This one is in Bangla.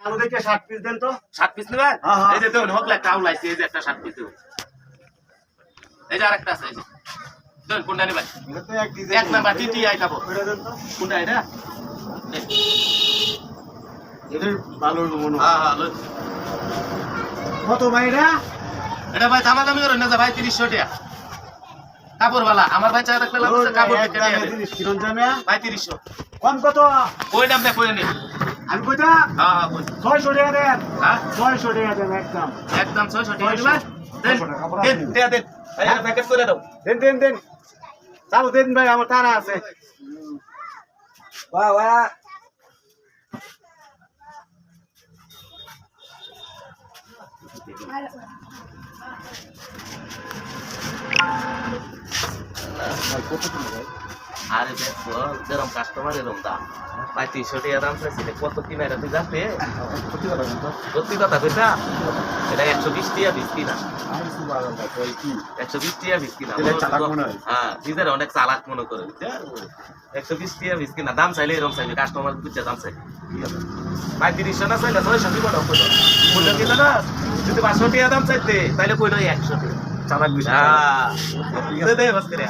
আলু দেখে 60 পিস দেন তো। 7 পিস নেবেন? হ্যাঁ, হ্যাঁ। এই যে দেখুন হোক একটা আউল আইছে, এই যে একটা 7 পিস দেবো। এই যে আরেকটা আছে, এই যে দেখুন কোনটা নেবেন? এটা তো এক ডিজাইন। এক নাম্বার টিটি আই খাবো। ওটা দেন তো। কোনটা এটা? এটা ভালো মনে হয়। হ্যাঁ হ্যাঁ লই। কত ভাই এটা? এটা ভাই দামাদামি করেন না যে ভাই 300 টাকা কাপড়ওয়ালা। আমার ভাই চা রাখলে লাগছে কাপড় এক কেটে দামে নিয়ে জিনিস কিরণ জামিয়া? ভাই 300 কম কত? ওই দাম দেখো নি। আমি কইতা হ্যাঁ হ্যাঁ কই 600 টাকা দেন। হ্যাঁ 600 টাকা দেন একদম। একদম 600 টাকা দিবেন। 600 টাকা কাপড় দেন আছে। দেন দেন এই একটা প্যাকেট করে দাও। দেন দেন দেন। চালু দেন ভাই, আমার টানা আছে। বাহ বাহ। ভাই কত কিলো ভাই? আরে দেখো যেরকম কাস্টমার এরকম দাম। ভাই 300 টাকা দাম চাইছিলে কত কিনা এটা তুই জানতে? সত্যি কথা বলতো। সত্যি কথা কইতা এটা 120 টাকা বিক্রি না। আমি সুপার ভাই কই কি? 120 টাকা বিক্রি না। এটা চালাক মনে হয়। হ্যাঁ নিজের অনেক চালাক মনে করে বুঝছে? 120 টাকা বিক্রি না। দাম চাইলে এরকম চাইবে, কাস্টমার বুঝছে দাম চাইবে। ভাই 300 না চাইলে 600 দিব না কইলো। কইলো কি জানা? যদি 500 টাকা দাম চাইতে তাহলে কইলো 100 টাকা। চালাক বিষয়। হ্যাঁ দে দে বাস করে